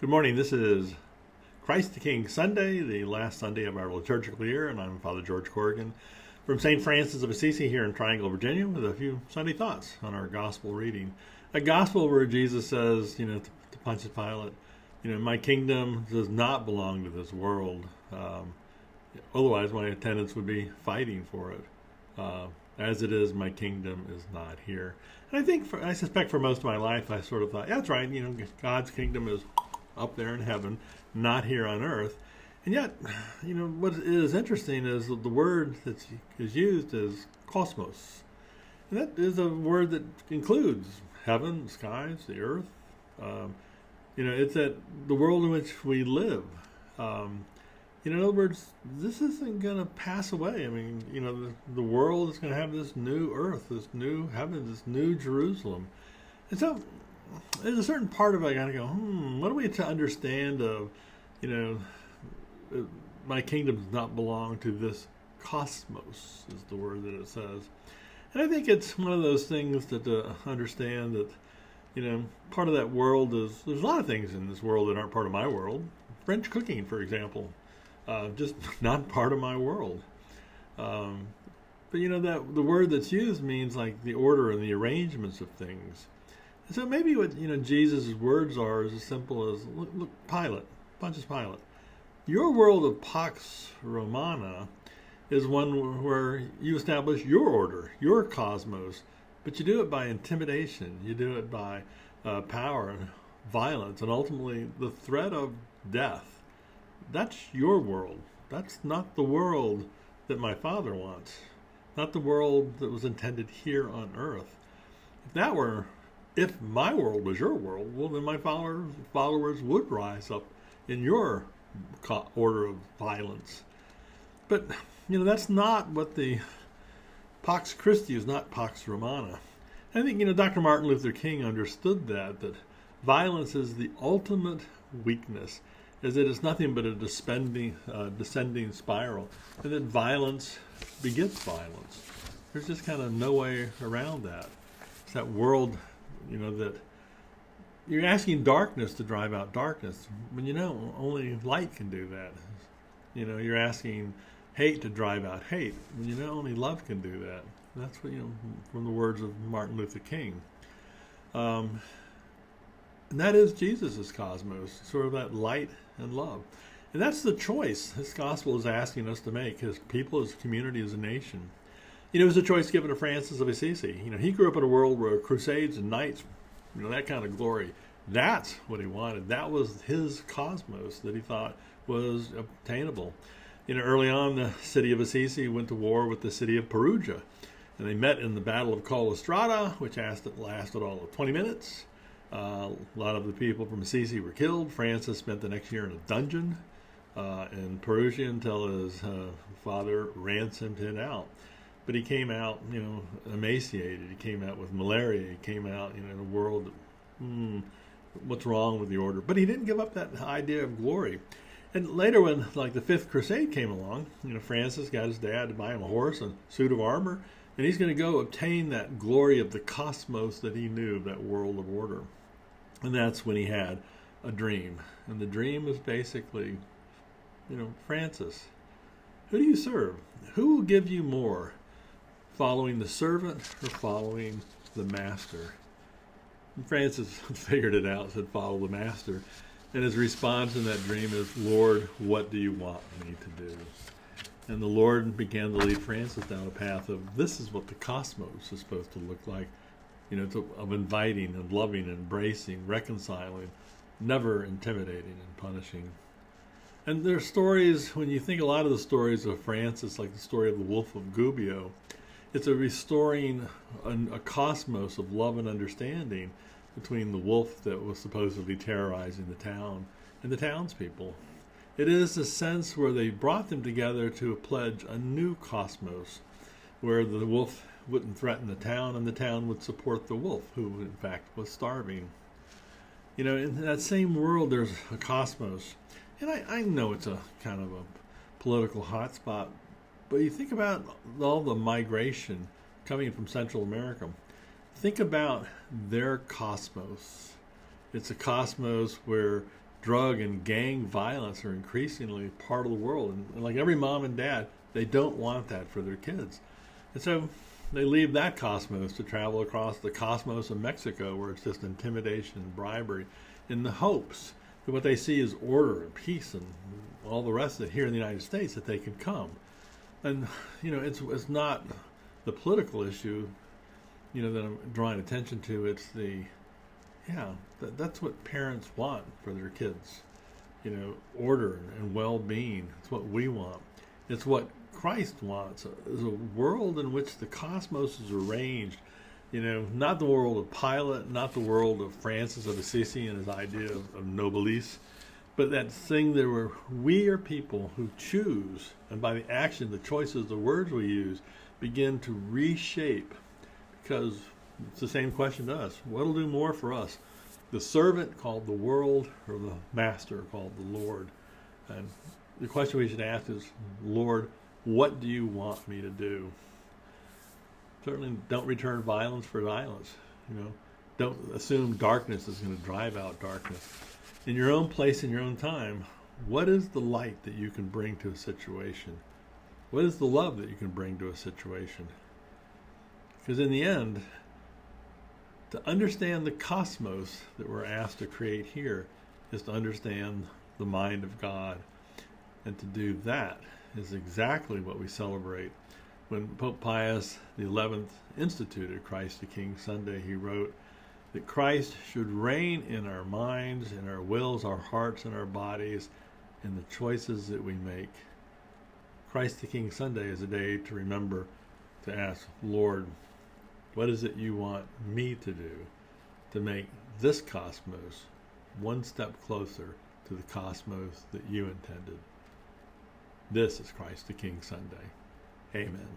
Good morning. This is Christ the King Sunday, the last Sunday of our liturgical year, and I'm Father George Corrigan from St. Francis of Assisi here in Triangle, Virginia, with a few Sunday thoughts on our gospel reading. A gospel where Jesus says, to Pontius Pilate, my kingdom does not belong to this world. Otherwise, my attendants would be fighting for it. As it is, my kingdom is not here. And I suspect for most of my life, I sort of thought, yeah, that's right. God's kingdom is up there in heaven, not here on earth. And yet, what is interesting is the word that is used is kosmos. And that is a word that includes heaven, the skies, the earth. It's that the world in which we live. In other words, this isn't going to pass away. The world is going to have this new earth, this new heaven, this new Jerusalem. And so there's a certain part of it I got to go, what are we to understand of, my kingdom does not belong to this cosmos, is the word that it says. And I think it's one of those things that to understand that, part of that world is, there's a lot of things in this world that aren't part of my world. French cooking, for example, just not part of my world. But that the word that's used means like the order and the arrangements of things. And so maybe what Jesus' words are is as simple as look, Pontius Pilate. Your world of Pax Romana is one where you establish your order, your cosmos, but you do it by intimidation. You do it by power and violence, and ultimately the threat of death. That's your world. That's not the world that my Father wants. Not the world that was intended here on earth. If my world was your world, well, then my followers would rise up in your order of violence. But, that's not what the Pax Christi is, not Pax Romana. I think, Dr. Martin Luther King understood that violence is the ultimate weakness, is that it's nothing but a descending spiral, and that violence begets violence. There's just kind of no way around that. It's that world, that you're asking darkness to drive out darkness, when only light can do that. You're asking hate to drive out hate, when only love can do that. That's what, from the words of Martin Luther King. And that is Jesus' cosmos, sort of that light and love. And that's the choice this gospel is asking us to make, as people, as a community, as a nation. It was a choice given to Francis of Assisi. He grew up in a world where crusades and knights, that kind of glory, that's what he wanted. That was his cosmos that he thought was obtainable. Early on, the city of Assisi went to war with the city of Perugia. And they met in the Battle of Collestrata, which lasted all of 20 minutes. A lot of the people from Assisi were killed. Francis spent the next year in a dungeon in Perugia until his father ransomed him out. But he came out, emaciated. He came out with malaria. He came out, in a world what's wrong with the order? But he didn't give up that idea of glory. And later when, the Fifth Crusade came along, Francis got his dad to buy him a horse and a suit of armor, and he's going to go obtain that glory of the cosmos that he knew, that world of order. And that's when he had a dream. And the dream was basically, Francis, who do you serve? Who will give you more? Following the servant or following the master? And Francis figured it out, said, follow the master. And his response in that dream is, Lord, what do you want me to do? And the Lord began to lead Francis down a path of, this is what the cosmos is supposed to look like, of inviting and loving, and embracing, reconciling, never intimidating and punishing. And there are stories, when you think a lot of the stories of Francis, like the story of the Wolf of Gubbio, it's a restoring a cosmos of love and understanding between the wolf that was supposedly terrorizing the town and the townspeople. It is a sense where they brought them together to pledge a new cosmos, where the wolf wouldn't threaten the town and the town would support the wolf, who in fact was starving. In that same world there's a cosmos. And I know it's a kind of a political hotspot, but you think about all the migration coming from Central America. Think about their cosmos. It's a cosmos where drug and gang violence are increasingly part of the world. And like every mom and dad, they don't want that for their kids. And so they leave that cosmos to travel across the cosmos of Mexico, where it's just intimidation and bribery, in the hopes that what they see is order and peace and all the rest of it here in the United States, that they can come. And, it's not the political issue, that I'm drawing attention to. It's that's what parents want for their kids. Order and well-being. It's what we want. It's what Christ wants. Is a world in which the cosmos is arranged. Not the world of Pilate, not the world of Francis of Assisi and his idea of noblesse, but that thing that we are people who choose, and by the action, the choices, the words we use, begin to reshape. Because it's the same question to us. What'll do more for us? The servant called the world, or the master called the Lord? And the question we should ask is, Lord, what do you want me to do? Certainly don't return violence for violence. Don't assume darkness is going to drive out darkness. In your own place, in your own time, what is the light that you can bring to a situation? What is the love that you can bring to a situation? Because in the end, to understand the cosmos that we're asked to create here is to understand the mind of God. And to do that is exactly what we celebrate. When Pope Pius XI instituted Christ the King Sunday, he wrote that Christ should reign in our minds, in our wills, our hearts, and our bodies, in the choices that we make. Christ the King Sunday is a day to remember to ask, Lord, what is it you want me to do to make this cosmos one step closer to the cosmos that you intended? This is Christ the King Sunday. Amen.